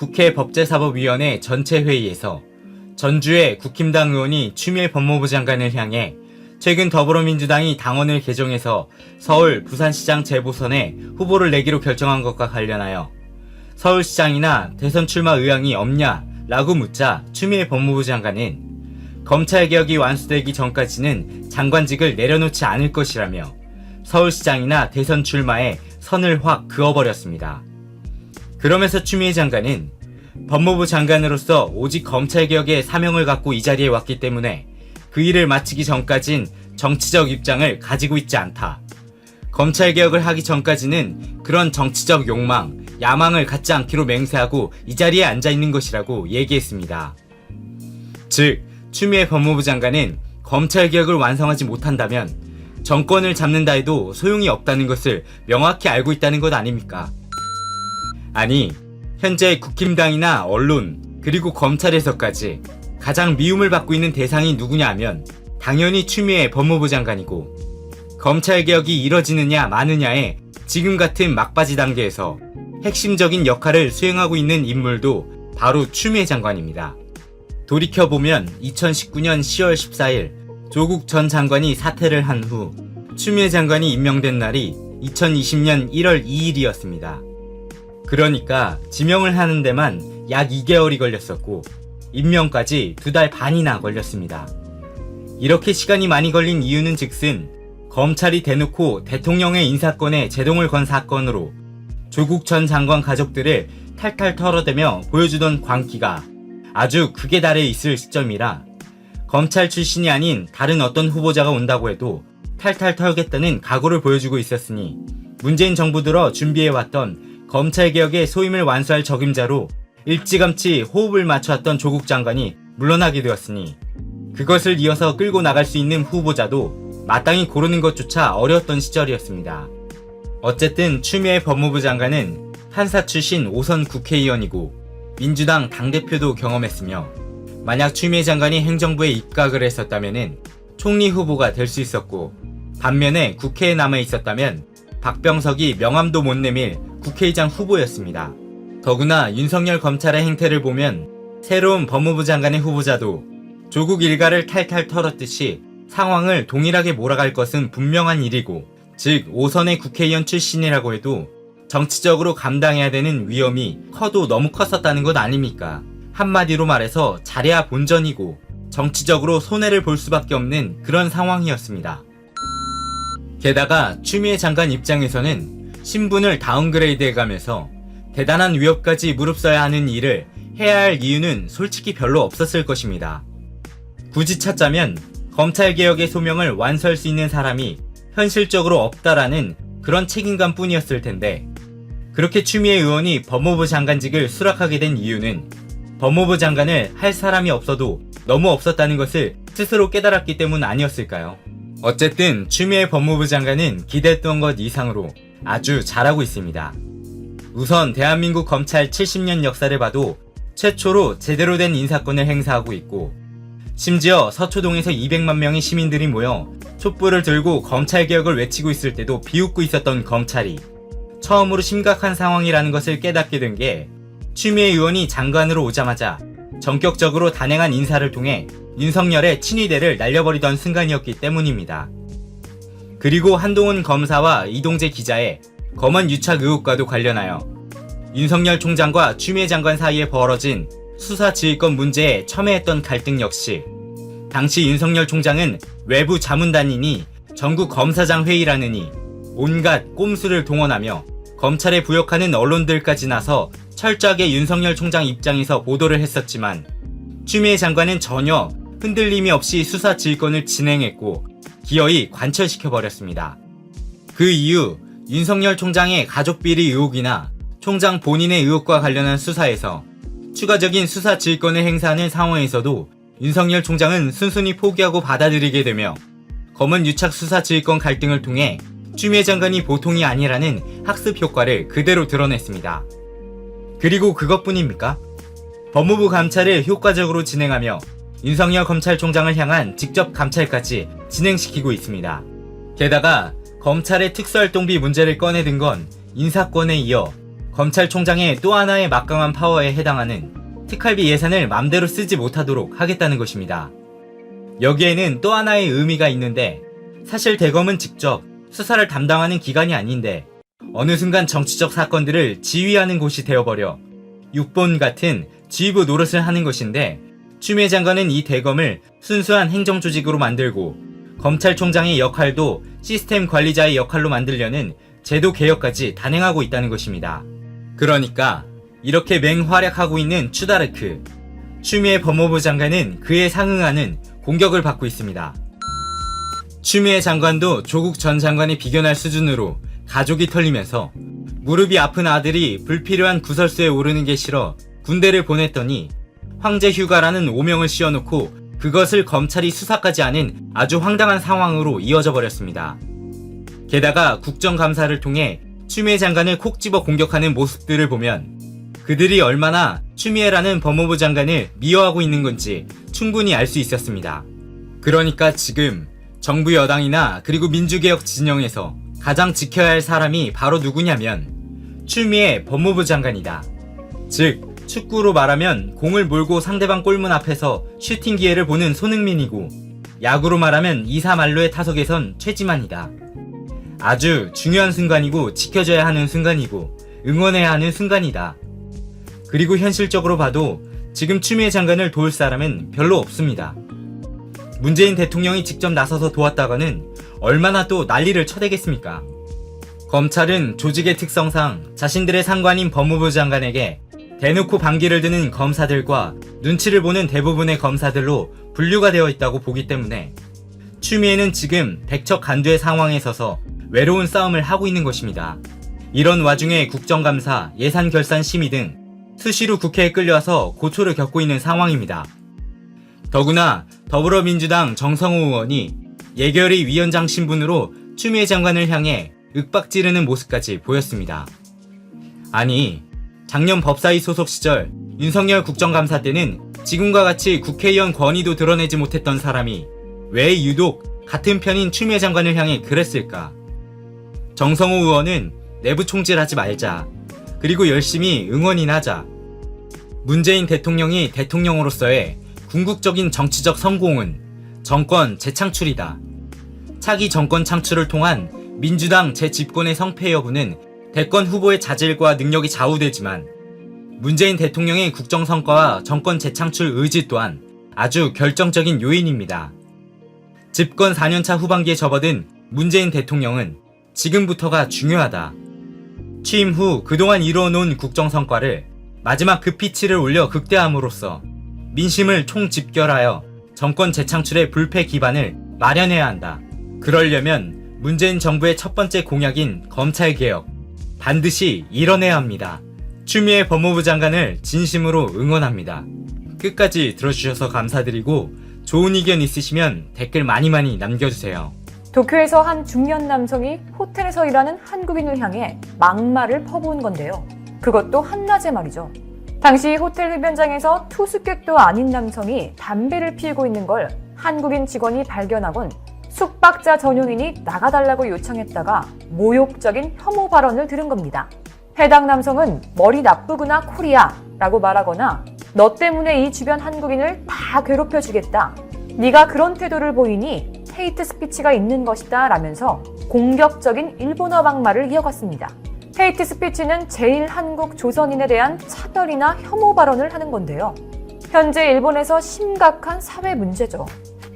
국회 법제사법위원회 전체 회의에서 전주의 국힘당 의원이 추미애 법무부 장관을 향해 최근 더불어민주당이 당원을 개정해서 서울, 부산시장 재보선에 후보를 내기로 결정한 것과 관련하여 서울시장이나 대선 출마 의향이 없냐? 라고 묻자 추미애 법무부 장관은 검찰개혁이 완수되기 전까지는 장관직을 내려놓지 않을 것이라며 서울시장이나 대선 출마에 선을 확 그어버렸습니다. 그러면서 추미애 장관은 법무부 장관으로서 오직 검찰개혁의 사명을 갖고 이 자리에 왔기 때문에 그 일을 마치기 전까진 정치적 입장을 가지고 있지 않다. 검찰개혁을 하기 전까지는 그런 정치적 욕망, 야망을 갖지 않기로 맹세하고 이 자리에 앉아있는 것이라고 얘기했습니다. 즉, 추미애 법무부 장관은 검찰개혁을 완성하지 못한다면 정권을 잡는다 해도 소용이 없다는 것을 명확히 알고 있다는 것 아닙니까? 아니, 현재 국힘당이나 언론, 그리고 검찰에서까지 가장 미움을 받고 있는 대상이 누구냐 하면 당연히 추미애 법무부 장관이고, 검찰개혁이 이뤄지느냐 마느냐에 지금 같은 막바지 단계에서 핵심적인 역할을 수행하고 있는 인물도 바로 추미애 장관입니다. 돌이켜보면 2019년 10월 14일 조국 전 장관이 사퇴를 한 후 추미애 장관이 임명된 날이 2020년 1월 2일이었습니다. 그러니까 지명을 하는 데만 약 2개월이 걸렸었고 임명까지 2달 반이나 걸렸습니다. 이렇게 시간이 많이 걸린 이유는 즉슨 검찰이 대놓고 대통령의 인사권에 제동을 건 사건으로 조국 전 장관 가족들을 탈탈 털어대며 보여주던 광기가 아주 극에 달해 있을 시점이라 검찰 출신이 아닌 다른 어떤 후보자가 온다고 해도 탈탈 털겠다는 각오를 보여주고 있었으니 문재인 정부 들어 준비해왔던 검찰개혁의 소임을 완수할 적임자로 일찌감치 호흡을 맞춰왔던 조국 장관이 물러나게 되었으니 그것을 이어서 끌고 나갈 수 있는 후보자도 마땅히 고르는 것조차 어려웠던 시절이었습니다. 어쨌든 추미애 법무부 장관은 판사 출신 5선 국회의원이고 민주당 당대표도 경험했으며 만약 추미애 장관이 행정부에 입각을 했었다면 총리 후보가 될 수 있었고 반면에 국회에 남아 있었다면 박병석이 명함도 못 내밀 국회의장 후보였습니다. 더구나 윤석열 검찰의 행태를 보면 새로운 법무부 장관의 후보자도 조국 일가를 탈탈 털었듯이 상황을 동일하게 몰아갈 것은 분명한 일이고, 즉 5선의 국회의원 출신이라고 해도 정치적으로 감당해야 되는 위험이 커도 너무 컸었다는 것 아닙니까? 한마디로 말해서 잘해야 본전이고 정치적으로 손해를 볼 수밖에 없는 그런 상황이었습니다. 게다가 추미애 장관 입장에서는 신분을 다운그레이드해가면서 대단한 위협까지 무릅써야 하는 일을 해야 할 이유는 솔직히 별로 없었을 것입니다. 굳이 찾자면 검찰개혁의 소명을 완수할 수 있는 사람이 현실적으로 없다라는 그런 책임감 뿐이었을 텐데, 그렇게 추미애 의원이 법무부 장관직을 수락하게 된 이유는 법무부 장관을 할 사람이 없어도 너무 없었다는 것을 스스로 깨달았기 때문 아니었을까요? 어쨌든 추미애 법무부 장관은 기대했던 것 이상으로 아주 잘하고 있습니다. 우선 대한민국 검찰 70년 역사를 봐도 최초로 제대로 된 인사권을 행사하고 있고, 심지어 서초동에서 200만 명의 시민들이 모여 촛불을 들고 검찰개혁을 외치고 있을 때도 비웃고 있었던 검찰이 처음으로 심각한 상황이라는 것을 깨닫게 된 게 추미애 의원이 장관으로 오자마자 전격적으로 단행한 인사를 통해 윤석열의 친위대를 날려버리던 순간이었기 때문입니다. 그리고 한동훈 검사와 이동재 기자의 검언 유착 의혹과도 관련하여 윤석열 총장과 추미애 장관 사이에 벌어진 수사 지휘권 문제에 첨예했던 갈등 역시 당시 윤석열 총장은 외부 자문단이니 전국 검사장 회의라느니 온갖 꼼수를 동원하며 검찰에 부역하는 언론들까지 나서 철저하게 윤석열 총장 입장에서 보도를 했었지만 추미애 장관은 전혀 흔들림이 없이 수사 지휘권을 진행했고 기어이 관철시켜버렸습니다. 그 이후 윤석열 총장의 가족비리 의혹이나 총장 본인의 의혹과 관련한 수사에서 추가적인 수사 지휘권을 행사하는 상황에서도 윤석열 총장은 순순히 포기하고 받아들이게 되며 검언 유착 수사 지휘권 갈등을 통해 추미애 장관이 보통이 아니라는 학습 효과를 그대로 드러냈습니다. 그리고 그것뿐입니까? 법무부 감찰을 효과적으로 진행하며 윤석열 검찰총장을 향한 직접 감찰까지 진행시키고 있습니다. 게다가 검찰의 특수활동비 문제를 꺼내든 건 인사권에 이어 검찰총장의 또 하나의 막강한 파워에 해당하는 특활비 예산을 맘대로 쓰지 못하도록 하겠다는 것입니다. 여기에는 또 하나의 의미가 있는데, 사실 대검은 직접 수사를 담당하는 기관이 아닌데 어느 순간 정치적 사건들을 지휘하는 곳이 되어버려 육본 같은 지휘부 노릇을 하는 것인데, 추미애 장관은 이 대검을 순수한 행정조직으로 만들고 검찰총장의 역할도 시스템 관리자의 역할로 만들려는 제도 개혁까지 단행하고 있다는 것입니다. 그러니까 이렇게 맹활약하고 있는 추다르크, 추미애 법무부 장관은 그에 상응하는 공격을 받고 있습니다. 추미애 장관도 조국 전 장관이 비견할 수준으로 가족이 털리면서 무릎이 아픈 아들이 불필요한 구설수에 오르는 게 싫어 군대를 보냈더니 황제 휴가라는 오명을 씌워놓고 그것을 검찰이 수사까지 하는 아주 황당한 상황으로 이어져 버렸습니다. 게다가 국정감사를 통해 추미애 장관을 콕 집어 공격하는 모습들을 보면 그들이 얼마나 추미애라는 법무부 장관을 미워하고 있는 건지 충분히 알 수 있었습니다. 그러니까 지금 정부 여당이나 그리고 민주개혁 진영에서 가장 지켜야 할 사람이 바로 누구냐면 추미애 법무부 장관이다. 즉 축구로 말하면 공을 몰고 상대방 골문 앞에서 슈팅 기회를 보는 손흥민이고, 야구로 말하면 2사 만루의 타석에선 최지만이다. 아주 중요한 순간이고 지켜져야 하는 순간이고 응원해야 하는 순간이다. 그리고 현실적으로 봐도 지금 추미애 장관을 도울 사람은 별로 없습니다. 문재인 대통령이 직접 나서서 도왔다가는 얼마나 또 난리를 쳐대겠습니까? 검찰은 조직의 특성상 자신들의 상관인 법무부 장관에게 대놓고 반기를 드는 검사들과 눈치를 보는 대부분의 검사들로 분류가 되어 있다고 보기 때문에 추미애는 지금 백척간두의 상황에 서서 외로운 싸움을 하고 있는 것입니다. 이런 와중에 국정감사, 예산결산심의 등 수시로 국회에 끌려와서 고초를 겪고 있는 상황입니다. 더구나 더불어민주당 정성호 의원이 예결위 위원장 신분으로 추미애 장관을 향해 윽박지르는 모습까지 보였습니다. 아니, 작년 법사위 소속 시절 윤석열 국정감사 때는 지금과 같이 국회의원 권위도 드러내지 못했던 사람이 왜 유독 같은 편인 추미애 장관을 향해 그랬을까? 정성호 의원은 내부 총질하지 말자. 그리고 열심히 응원이나 하자. 문재인 대통령이 대통령으로서의 궁극적인 정치적 성공은 정권 재창출이다. 차기 정권 창출을 통한 민주당 재집권의 성패 여부는 대권 후보의 자질과 능력이 좌우되지만 문재인 대통령의 국정 성과와 정권 재창출 의지 또한 아주 결정적인 요인입니다. 집권 4년차 후반기에 접어든 문재인 대통령은 지금부터가 중요하다. 취임 후 그동안 이루어놓은 국정 성과를 마지막 그 피치를 올려 극대함으로써 민심을 총집결하여 정권 재창출의 불패 기반을 마련해야 한다. 그러려면 문재인 정부의 첫 번째 공약인 검찰개혁 반드시 이뤄내야 합니다. 추미애 법무부 장관을 진심으로 응원합니다. 끝까지 들어주셔서 감사드리고 좋은 의견 있으시면 댓글 많이 남겨주세요. 도쿄에서 한 중년 남성이 호텔에서 일하는 한국인을 향해 막말을 퍼부은 건데요. 그것도 한낮에 말이죠. 당시 호텔 흡연장에서 투숙객도 아닌 남성이 담배를 피우고 있는 걸 한국인 직원이 발견하곤 숙박자 전용인이 나가달라고 요청했다가 모욕적인 혐오 발언을 들은 겁니다. 해당 남성은 머리 나쁘구나 코리아 라고 말하거나 너 때문에 이 주변 한국인을 다 괴롭혀주겠다. 네가 그런 태도를 보이니 헤이트 스피치가 있는 것이다 라면서 공격적인 일본어 막말을 이어갔습니다. 헤이트 스피치는 제일 한국 조선인에 대한 차별이나 혐오 발언을 하는 건데요. 현재 일본에서 심각한 사회 문제죠.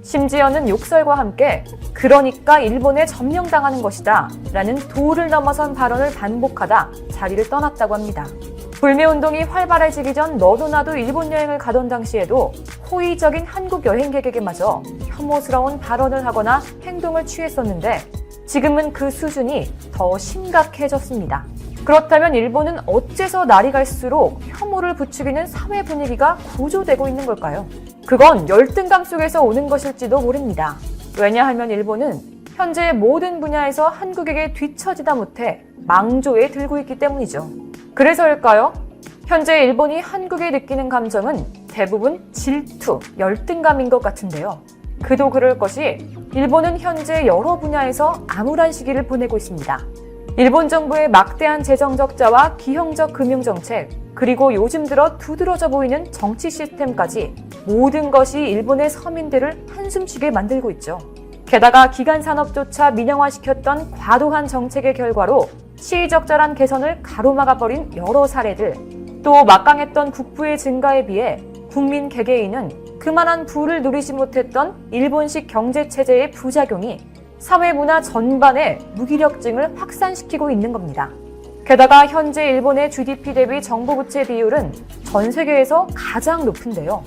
심지어는 욕설과 함께 그러니까 일본에 점령당하는 것이다 라는 도를 넘어선 발언을 반복하다 자리를 떠났다고 합니다. 불매운동이 활발해지기 전 너도 나도 일본 여행을 가던 당시에도 호의적인 한국 여행객에게마저 혐오스러운 발언을 하거나 행동을 취했었는데 지금은 그 수준이 더 심각해졌습니다. 그렇다면 일본은 어째서 날이 갈수록 혐오를 부추기는 사회 분위기가 구조되고 있는 걸까요? 그건 열등감 속에서 오는 것일지도 모릅니다. 왜냐하면 일본은 현재 모든 분야에서 한국에게 뒤처지다 못해 망조에 들고 있기 때문이죠. 그래서일까요? 현재 일본이 한국에 느끼는 감정은 대부분 질투, 열등감인 것 같은데요. 그도 그럴 것이 일본은 현재 여러 분야에서 암울한 시기를 보내고 있습니다. 일본 정부의 막대한 재정 적자와 기형적 금융정책, 그리고 요즘 들어 두드러져 보이는 정치 시스템까지 모든 것이 일본의 서민들을 한숨쉬게 만들고 있죠. 게다가 기간 산업조차 민영화시켰던 과도한 정책의 결과로 시의적절한 개선을 가로막아버린 여러 사례들, 또 막강했던 국부의 증가에 비해 국민 개개인은 그만한 부를 누리지 못했던 일본식 경제체제의 부작용이 사회문화 전반에 무기력증을 확산시키고 있는 겁니다. 게다가 현재 일본의 GDP 대비 정부부채 비율은 전 세계에서 가장 높은데요.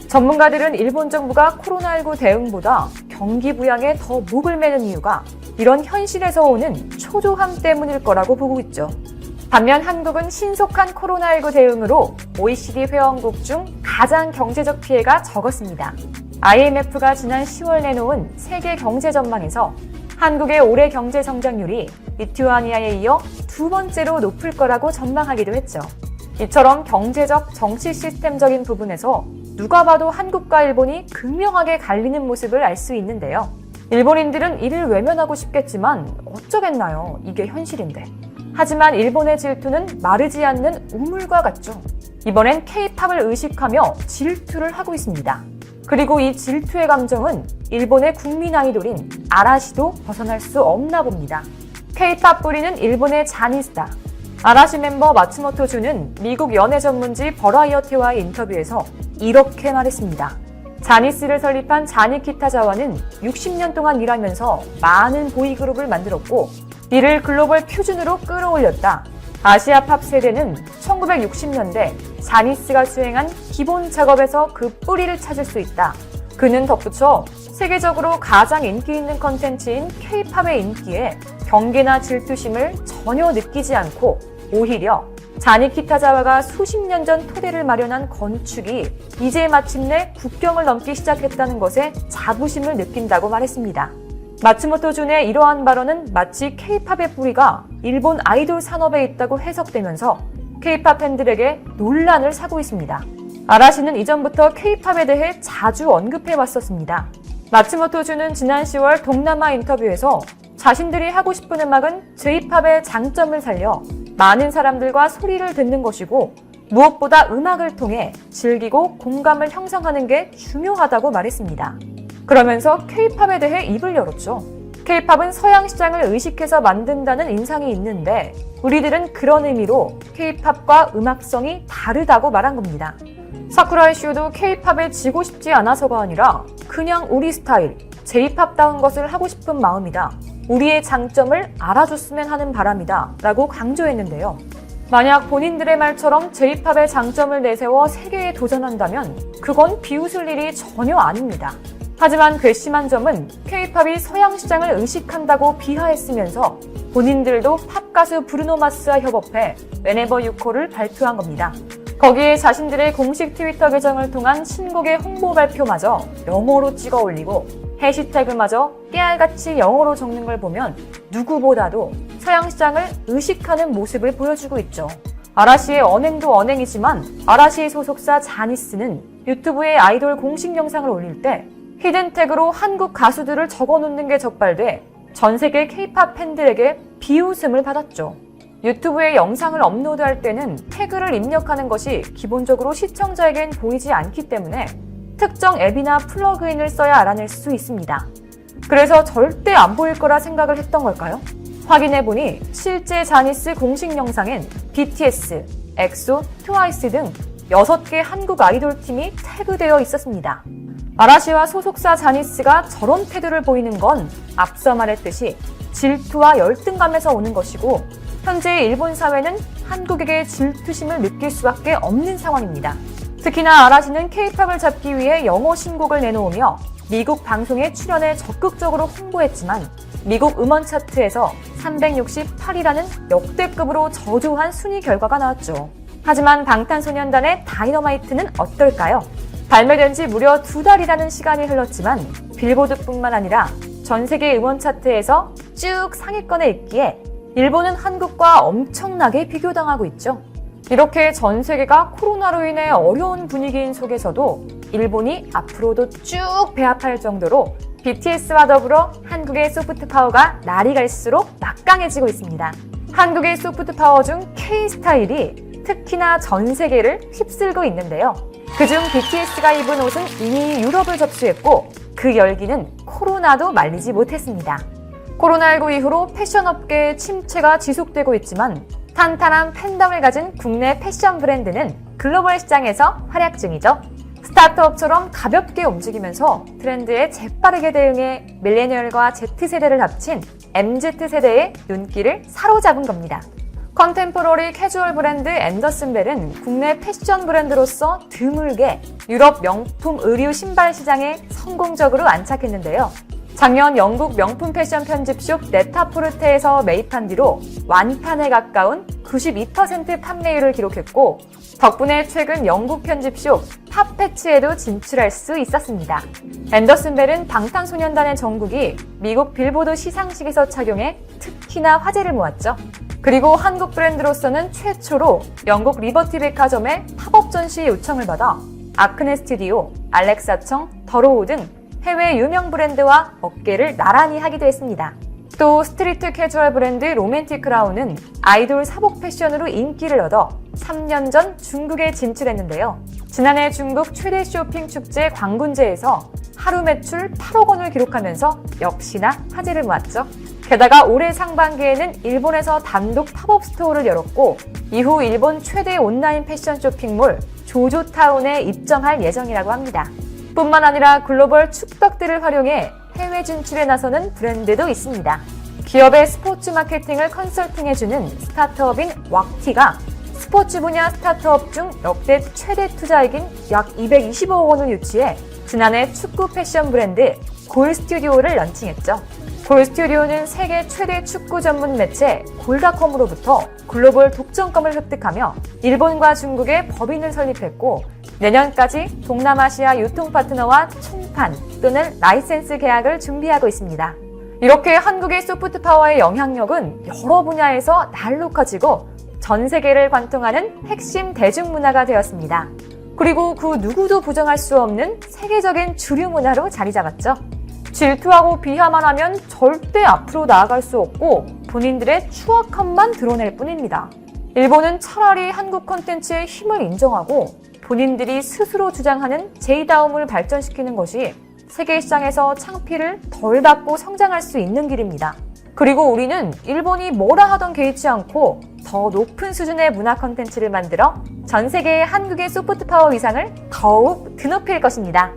전문가들은 일본 정부가 코로나19 대응보다 경기 부양에 더 목을 매는 이유가 이런 현실에서 오는 초조함 때문일 거라고 보고 있죠. 반면 한국은 신속한 코로나19 대응으로 OECD 회원국 중 가장 경제적 피해가 적었습니다. IMF가 지난 10월 내놓은 세계 경제 전망에서 한국의 올해 경제 성장률이 리투아니아에 이어 두 번째로 높을 거라고 전망하기도 했죠. 이처럼 경제적, 정치 시스템적인 부분에서 누가 봐도 한국과 일본이 극명하게 갈리는 모습을 알 수 있는데요. 일본인들은 이를 외면하고 싶겠지만 어쩌겠나요? 이게 현실인데. 하지만 일본의 질투는 마르지 않는 우물과 같죠. 이번엔 K-팝을 의식하며 질투를 하고 있습니다. 그리고 이 질투의 감정은 일본의 국민 아이돌인 아라시도 벗어날 수 없나 봅니다. K-팝 뿌리는 일본의 자니스타. 아라시 멤버 마츠모토 주는 미국 연예 전문지 버라이어티와의 인터뷰에서 이렇게 말했습니다. 자니스를 설립한 자니 키타자와는 60년 동안 일하면서 많은 보이그룹을 만들었고 이를 글로벌 표준으로 끌어올렸다. 아시아 팝 세대는 1960년대 자니스가 수행한 기본 작업에서 그 뿌리를 찾을 수 있다. 그는 덧붙여 세계적으로 가장 인기 있는 컨텐츠인 K-팝의 인기에 경계나 질투심을 전혀 느끼지 않고 오히려 자니 키타자와가 수십 년 전 토대를 마련한 건축이 이제 마침내 국경을 넘기 시작했다는 것에 자부심을 느낀다고 말했습니다. 마츠모토 준의 이러한 발언은 마치 K-팝의 뿌리가 일본 아이돌 산업에 있다고 해석되면서 K-팝 팬들에게 논란을 사고 있습니다. 아라시는 이전부터 K-팝에 대해 자주 언급해 왔었습니다. 마츠모토 준은 지난 10월 동남아 인터뷰에서 자신들이 하고 싶은 음악은 J-팝의 장점을 살려 많은 사람들과 소리를 듣는 것이고 무엇보다 음악을 통해 즐기고 공감을 형성하는 게 중요하다고 말했습니다. 그러면서 K-팝에 대해 입을 열었죠. K-팝은 서양 시장을 의식해서 만든다는 인상이 있는데 우리들은 그런 의미로 K-팝과 음악성이 다르다고 말한 겁니다. 사쿠라이 쇼도 K-팝에 지고 싶지 않아서가 아니라 그냥 우리 스타일, J-팝다운 것을 하고 싶은 마음이다. 우리의 장점을 알아줬으면 하는 바람이다 라고 강조했는데요. 만약 본인들의 말처럼 J-팝의 장점을 내세워 세계에 도전한다면 그건 비웃을 일이 전혀 아닙니다. 하지만 괘씸한 점은 K-팝이 서양 시장을 의식한다고 비하했으면서 본인들도 팝가수 브루노 마스와 협업해 Whenever You Call을 발표한 겁니다. 거기에 자신들의 공식 트위터 계정을 통한 신곡의 홍보 발표마저 영어로 찍어 올리고 해시태그마저 깨알같이 영어로 적는 걸 보면 누구보다도 서양 시장을 의식하는 모습을 보여주고 있죠. 아라시의 언행도 언행이지만 아라시 소속사 자니스는 유튜브에 아이돌 공식 영상을 올릴 때 히든 태그로 한국 가수들을 적어놓는 게 적발돼 전 세계 K-팝 팬들에게 비웃음을 받았죠. 유튜브에 영상을 업로드할 때는 태그를 입력하는 것이 기본적으로 시청자에겐 보이지 않기 때문에 특정 앱이나 플러그인을 써야 알아낼 수 있습니다. 그래서 절대 안 보일 거라 생각을 했던 걸까요? 확인해보니 실제 자니스 공식 영상엔 BTS, 엑소, 트와이스 등 6개 한국 아이돌 팀이 태그되어 있었습니다. 아라시와 소속사 자니스가 저런 태도를 보이는 건 앞서 말했듯이 질투와 열등감에서 오는 것이고 현재 일본 사회는 한국에게 질투심을 느낄 수밖에 없는 상황입니다. 특히나 아라시는 K-팝을 잡기 위해 영어 신곡을 내놓으며 미국 방송에 출연해 적극적으로 홍보했지만 미국 음원 차트에서 368이라는 역대급으로 저조한 순위 결과가 나왔죠. 하지만 방탄소년단의 다이너마이트는 어떨까요? 발매된 지 무려 2달이라는 시간이 흘렀지만 빌보드뿐만 아니라 전 세계 음원 차트에서 쭉 상위권에 있기에 일본은 한국과 엄청나게 비교당하고 있죠. 이렇게 전 세계가 코로나로 인해 어려운 분위기인 속에서도 일본이 앞으로도 쭉 배합할 정도로 BTS와 더불어 한국의 소프트 파워가 날이 갈수록 막강해지고 있습니다. 한국의 소프트 파워 중 K-스타일이 특히나 전 세계를 휩쓸고 있는데요. 그중 BTS가 입은 옷은 이미 유럽을 접수했고 그 열기는 코로나도 말리지 못했습니다. 코로나19 이후로 패션업계의 침체가 지속되고 있지만 탄탄한 팬덤을 가진 국내 패션 브랜드는 글로벌 시장에서 활약 중이죠. 스타트업처럼 가볍게 움직이면서 트렌드에 재빠르게 대응해 밀레니얼과 Z세대를 합친 MZ세대의 눈길을 사로잡은 겁니다. 컨템포러리 캐주얼 브랜드 앤더슨벨은 국내 패션 브랜드로서 드물게 유럽 명품 의류 신발 시장에 성공적으로 안착했는데요. 작년 영국 명품 패션 편집숍 네타포르테에서 매입한 뒤로 완판에 가까운 92% 판매율을 기록했고 덕분에 최근 영국 편집숍 팝패치에도 진출할 수 있었습니다. 앤더슨벨은 방탄소년단의 정국이 미국 빌보드 시상식에서 착용해 특히나 화제를 모았죠. 그리고 한국 브랜드로서는 최초로 영국 리버티 백화점의 팝업 전시 요청을 받아 아크네 스튜디오, 알렉사청, 더로우 등 해외 유명 브랜드와 어깨를 나란히 하기도 했습니다. 또 스트리트 캐주얼 브랜드 로맨틱 크라운은 아이돌 사복 패션으로 인기를 얻어 3년 전 중국에 진출했는데요. 지난해 중국 최대 쇼핑 축제 광군제에서 하루 매출 8억 원을 기록하면서 역시나 화제를 모았죠. 게다가 올해 상반기에는 일본에서 단독 팝업 스토어를 열었고 이후 일본 최대 온라인 패션 쇼핑몰 조조타운에 입점할 예정이라고 합니다. 뿐만 아니라 글로벌 축덕들을 활용해 해외 진출에 나서는 브랜드도 있습니다. 기업의 스포츠 마케팅을 컨설팅해주는 스타트업인 왁티가 스포츠 분야 스타트업 중 역대 최대 투자액인 약 225억 원을 유치해 지난해 축구 패션 브랜드 골스튜디오를 런칭했죠. 골스튜디오는 세계 최대 축구 전문 매체 골닷컴으로부터 글로벌 독점권을 획득하며 일본과 중국에 법인을 설립했고 내년까지 동남아시아 유통 파트너와 총판 또는 라이센스 계약을 준비하고 있습니다. 이렇게 한국의 소프트 파워의 영향력은 여러 분야에서 날로 커지고 전 세계를 관통하는 핵심 대중문화가 되었습니다. 그리고 그 누구도 부정할 수 없는 세계적인 주류 문화로 자리 잡았죠. 질투하고 비하만 하면 절대 앞으로 나아갈 수 없고 본인들의 추악함만 드러낼 뿐입니다. 일본은 차라리 한국 콘텐츠의 힘을 인정하고 본인들이 스스로 주장하는 제이다움을 발전시키는 것이 세계 시장에서 창피를 덜 받고 성장할 수 있는 길입니다. 그리고 우리는 일본이 뭐라 하던 개의치 않고 더 높은 수준의 문화 콘텐츠를 만들어 전 세계의 한국의 소프트 파워 위상을 더욱 드높일 것입니다.